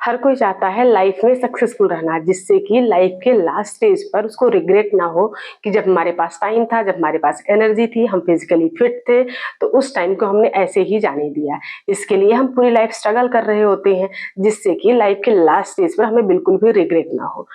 हर कोई चाहता है लाइफ में सक्सेसफुल रहना, जिससे कि लाइफ के लास्ट स्टेज पर उसको रिग्रेट ना हो कि जब हमारे पास टाइम था, जब हमारे पास एनर्जी थी, हम फिजिकली फिट थे, तो उस टाइम को हमने ऐसे ही जाने दिया। इसके लिए हम पूरी लाइफ स्ट्रगल कर रहे होते हैं, जिससे कि लाइफ के लास्ट स्टेज पर हमें बिल्कुल भी रिग्रेट ना हो।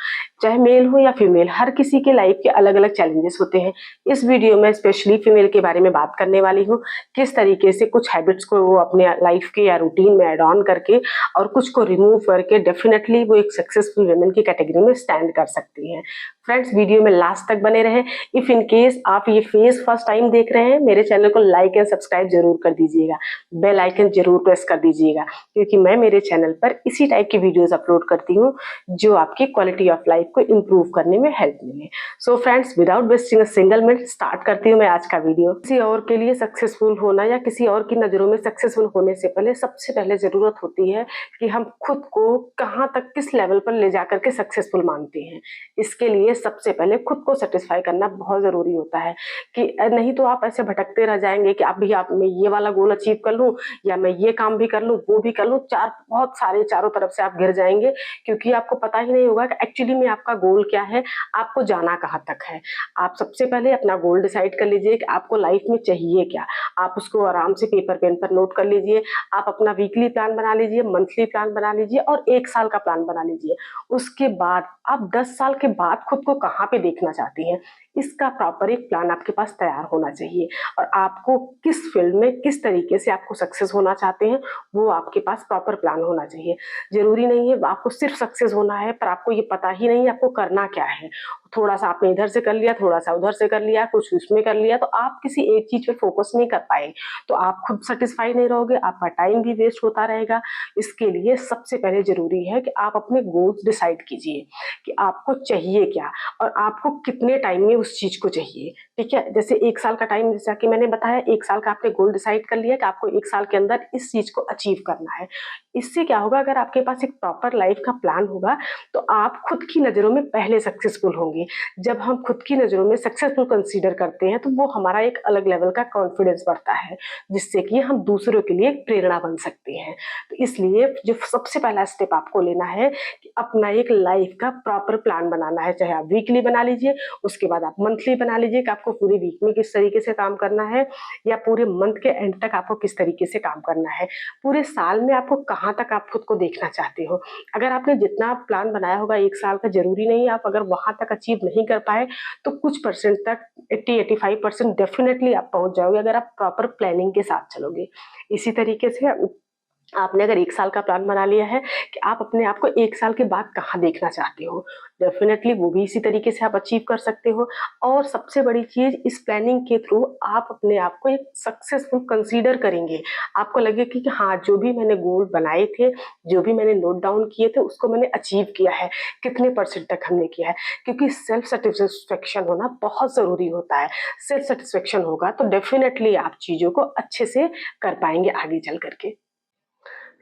चाहे मेल हो या फीमेल, हर किसी के लाइफ के अलग अलग चैलेंजेस होते हैं। इस वीडियो में स्पेशली फीमेल के बारे में बात करने वाली हूँ, किस तरीके से कुछ हैबिट्स को वो अपने लाइफ के या रूटीन में एड ऑन करके और कुछ को रिमूव करके डेफिनेटली वो एक सक्सेसफुल वुमेन की कैटेगरी में स्टैंड कर सकती हैं। फ्रेंड्स, वीडियो में लास्ट तक बने रहें। इफ इन केस आप ये फेस फर्स्ट टाइम देख रहे हैं, मेरे चैनल को लाइक एंड सब्सक्राइब जरूर कर दीजिएगा, बेल आइकन जरूर प्रेस कर दीजिएगा, क्योंकि मैं मेरे चैनल पर इसी टाइप की वीडियोस अपलोड करती हूँ जो आपकी क्वालिटी ऑफ लाइफ को इम्प्रूव करने में हेल्प मिले। So friends, without wasting a single minute start करती हूँ मैं आज का वीडियो। किसी और के लिए सक्सेसफुल होना या किसी और की नजरों में सक्सेसफुल होने से पहले सबसे पहले जरूरत होती है कि हम खुद को कहाँ तक, किस लेवल पर ले जाकर के सक्सेसफुल मानते हैं। इसके लिए सबसे पहले खुद को सेटिस्फाई करना बहुत जरूरी होता है, कि नहीं तो आप ऐसे भटकते रह जाएंगे कि अभी आप मैं ये वाला गोल अचीव कर लूं, या मैं ये काम भी कर लूं, वो भी कर लूं, बहुत सारे चारों तरफ से आप घिर जाएंगे, क्योंकि आपको पता ही नहीं होगा कि एक्चुअली में आपका गोल क्या है, आपको जाना कहाँ तक है। आप सबसे पहले अपना गोल डिसाइड कर लीजिए कि आपको लाइफ में चाहिए क्या। आप उसको आराम से पेपर पेन पर नोट कर लीजिए। आप अपना वीकली प्लान बना लीजिए, मंथली प्लान बना लीजिए और 1 साल का प्लान बना लीजिए। उसके बाद आप 10 साल के बाद खुद को कहाँ पे देखना चाहती हैं, इसका प्रॉपर एक प्लान आपके पास तैयार होना चाहिए। और आपको किस फील्ड में किस तरीके से आपको सक्सेस होना चाहते हैं, वो आपके पास प्रॉपर प्लान होना चाहिए। जरूरी नहीं है आपको सिर्फ सक्सेस होना है, पर आपको ये पता ही नहीं आपको करना क्या है। थोड़ा सा आपने इधर से कर लिया, थोड़ा सा उधर से कर लिया, कुछ उसमें कर लिया, तो आप किसी एक चीज पे फोकस नहीं कर पाए, तो आप खुद सेटिस्फाई नहीं रहोगे, आपका टाइम भी वेस्ट होता रहेगा। इसके लिए सबसे पहले जरूरी है कि आप अपने गोल्स डिसाइड कीजिए कि आपको चाहिए क्या और आपको कितने टाइम में उस चीज को चाहिए। ठीक है, जैसे 1 साल का टाइम, जैसा कि मैंने बताया, 1 साल का आपने गोल डिसाइड कर लिया कि आपको 1 साल के अंदर इस चीज को अचीव करना है। इससे क्या होगा, अगर आपके पास एक प्रॉपर लाइफ का प्लान होगा तो आप खुद की नजरों में पहले सक्सेसफुल होंगे। जब हम खुद की नजरों में सक्सेसफुल कंसीडर करते हैं तो वो हमारा एक अलग लेवल का कॉन्फिडेंस बढ़ता है, जिससे कि हम दूसरों के लिए एक प्रेरणा बन सकते हैं। तो इसलिए जो सबसे पहला स्टेप आपको लेना है कि अपना एक लाइफ का प्रॉपर प्लान बनाना है। चाहे आप वीकली बना लीजिए, उसके बाद आप मंथली बना लीजिए कि आपको पूरे वीक में किस तरीके से काम करना है, या पूरे मंथ के एंड तक आपको किस तरीके से काम करना है। पूरे साल में आपको कहाँ तक आप खुद को देखना चाहते हो। अगर आपने जितना प्लान बनाया होगा 1 साल का, जरूरी नहीं आप अगर वहां तक अचीव नहीं कर पाए तो कुछ परसेंट तक, 80-85% डेफिनेटली आप पहुंच जाओगे अगर आप प्रॉपर प्लानिंग के साथ चलोगे। इसी तरीके से आपने अगर 1 साल का प्लान बना लिया है कि आप अपने आप को 1 साल के बाद कहाँ देखना चाहते हो, डेफिनेटली वो भी इसी तरीके से आप अचीव कर सकते हो। और सबसे बड़ी चीज, इस प्लानिंग के थ्रू आप अपने आप को एक सक्सेसफुल कंसीडर करेंगे। आपको लगेगा कि हाँ, जो भी मैंने गोल बनाए थे, जो भी मैंने नोट डाउन किए थे, उसको मैंने अचीव किया है, कितने परसेंट तक हमने किया है। क्योंकि सेल्फ सेटिस्फेक्शन होना बहुत जरूरी होता है। सेल्फ सेटिस्फेक्शन होगा तो डेफिनेटली आप चीजों को अच्छे से कर पाएंगे आगे चल करके।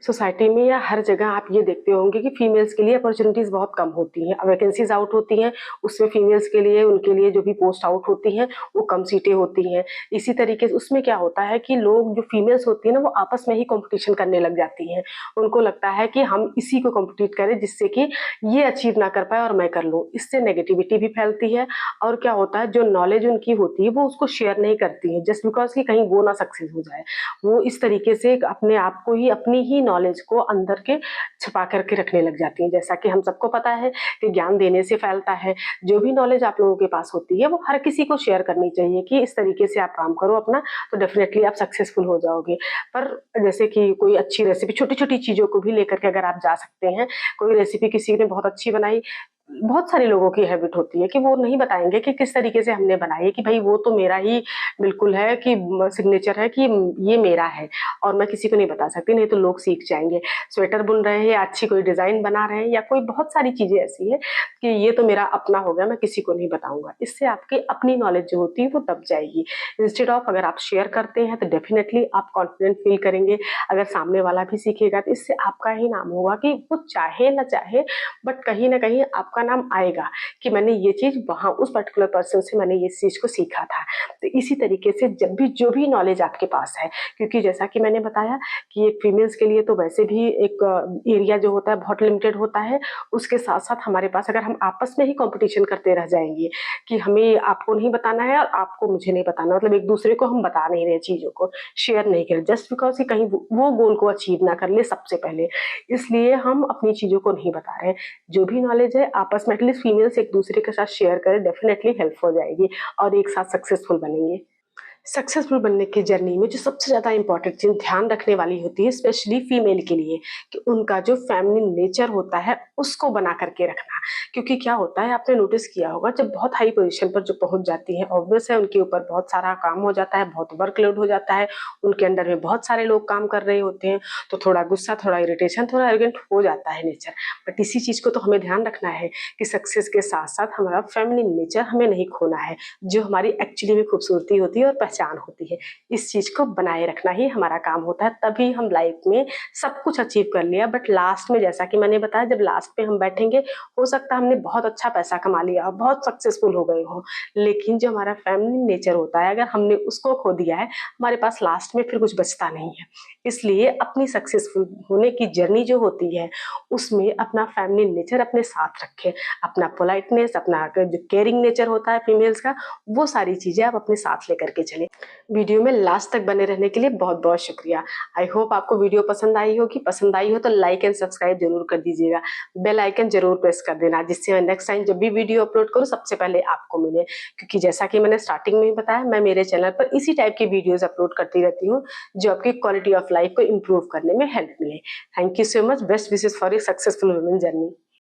सोसाइटी में या हर जगह आप ये देखते होंगे कि फीमेल्स के लिए अपॉर्चुनिटीज बहुत कम होती हैं, वैकेंसीज आउट होती हैं, उसमें फीमेल्स के लिए, उनके लिए जो भी पोस्ट आउट होती हैं वो कम सीटें होती हैं। इसी तरीके से उसमें क्या होता है कि लोग, जो फीमेल्स होती हैं ना, वो आपस में ही कंपटीशन करने लग जाती हैं। उनको लगता है कि हम इसी को कम्पिटिट करें जिससे कि ये अचीव ना कर पाए और मैं कर लूँ। इससे नेगेटिविटी भी फैलती है, और क्या होता है, जो नॉलेज उनकी होती है वो उसको शेयर नहीं करती है, जस्ट बिकॉज कि कहीं वो ना सक्सेस हो जाए। वो इस तरीके से अपने आप को ही, अपनी ही नॉलेज को अंदर के छुपा करके रखने लग जाती हैं। जैसा कि हम सबको पता है कि ज्ञान देने से फैलता है। जो भी नॉलेज आप लोगों के पास होती है वो हर किसी को शेयर करनी चाहिए कि इस तरीके से आप काम करो अपना, तो डेफिनेटली आप सक्सेसफुल हो जाओगे। पर जैसे कि कोई अच्छी रेसिपी, छोटी छोटी चीजों को भी लेकर के अगर आप जा सकते हैं, कोई रेसिपी किसी ने बहुत अच्छी बनाई, बहुत सारे लोगों की हैबिट होती है कि वो नहीं बताएंगे कि किस तरीके से हमने बनाई है, कि भाई वो तो मेरा ही बिल्कुल है, कि सिग्नेचर है, कि ये मेरा है और मैं किसी को नहीं बता सकती, नहीं तो लोग सीख जाएंगे। स्वेटर बुन रहे हैं या अच्छी कोई डिजाइन बना रहे हैं या कोई बहुत सारी चीजें ऐसी है कि ये तो मेरा अपना हो गया, मैं किसी को नहीं बताऊंगा। इससे आपकी अपनी नॉलेज जो होती है वो दब जाएगी। इंस्टेड ऑफ अगर आप शेयर करते हैं तो डेफिनेटली आप कॉन्फिडेंट फील करेंगे। अगर सामने वाला भी सीखेगा तो इससे आपका ही नाम होगा, कि वो चाहे ना चाहे बट कहीं ना कहीं आपका आपका नाम आएगा कि मैंने ये चीज वहां उस पर्टिकुलर पर्सन से मैंने ये चीज को सीखा था। तो इसी तरीके से जब भी जो भी नॉलेज आपके पास है, क्योंकि जैसा कि मैंने बताया कि एक फीमेल्स के लिए तो वैसे भी एक एरिया जो होता है बहुत लिमिटेड होता है। उसके साथ साथ हमारे पास अगर हम आपस में ही कंपटीशन करते रह जाएंगे कि हमें आपको नहीं बताना है और आपको मुझे नहीं बताना, मतलब एक दूसरे को हम बता नहीं रहे, चीजों को शेयर नहीं कर, जस्ट बिकॉज कि कहीं वो गोल को अचीव ना कर ले सबसे पहले, इसलिए हम अपनी चीजों को नहीं बता रहे। जो भी नॉलेज है आपस में एटलीस्ट फीमेल्स एक दूसरे के साथ शेयर करें, डेफिनेटली हेल्प हो जाएगी और एक साथ सक्सेसफुल बनेंगे। सक्सेसफुल बनने की जर्नी में जो सबसे ज़्यादा इंपॉर्टेंट चीज़ ध्यान रखने वाली होती है स्पेशली फीमेल के लिए, कि उनका जो फेमिनिन नेचर होता है उसको बना करके रखना। क्योंकि क्या होता है, आपने नोटिस किया होगा, जब बहुत हाई पोजीशन पर जो पहुंच जाती है, ऑब्वियस है उनके ऊपर बहुत सारा काम हो जाता है, बहुत वर्कलोड हो जाता है, उनके अंडर में बहुत सारे लोग काम कर रहे होते हैं, तो थोड़ा गुस्सा, थोड़ा इरिटेशन, थोड़ा एरोगेंट हो जाता है नेचर। बट इसी चीज़ को तो हमें ध्यान रखना है कि सक्सेस के साथ साथ हमारा फेमिनिन नेचर हमें नहीं खोना है, जो हमारी एक्चुअली में खूबसूरती होती है और पहचान होती है। इस चीज को बनाए रखना ही हमारा काम होता है, तभी हम लाइफ में सब कुछ अचीव कर लिया, बट लास्ट में जैसा कि मैंने बताया, जब लास्ट में हम बैठेंगे, हो सकता है हमने बहुत अच्छा पैसा कमा लिया और बहुत सक्सेसफुल हो गए हो, लेकिन जो हमारा फैमिली नेचर होता है, अगर हमने उसको खो दिया है, हमारे पास लास्ट में फिर कुछ बचता नहीं है। इसलिए अपनी सक्सेसफुल होने की जर्नी जो होती है, उसमें अपना फैमिली नेचर अपने साथ रखें, अपना पोलाइटनेस, अपना जो केयरिंग नेचर होता है फीमेल्स का, वो सारी चीजें आप अपने साथ लेकर के चलें। वीडियो में लास्ट तक बने रहने के लिए बहुत बहुत शुक्रिया। आई होप आपको वीडियो पसंद आई होगी। पसंद आई हो तो लाइक एंड सब्सक्राइब जरूर कर दीजिएगा, बेल आइकन जरूर प्रेस कर देना, जिससे मैं नेक्स्ट टाइम जब भी वीडियो अपलोड करूँ सबसे पहले आपको मिले। क्योंकि जैसा कि मैंने स्टार्टिंग में ही बताया, मैं मेरे चैनल पर इसी टाइप की वीडियोज अपलोड करती रहती हूँ जो आपकी क्वालिटी ऑफ लाइफ को इम्प्रूव करने में हेल्प मिले। Thank you so much. Best wishes for a successful women journey.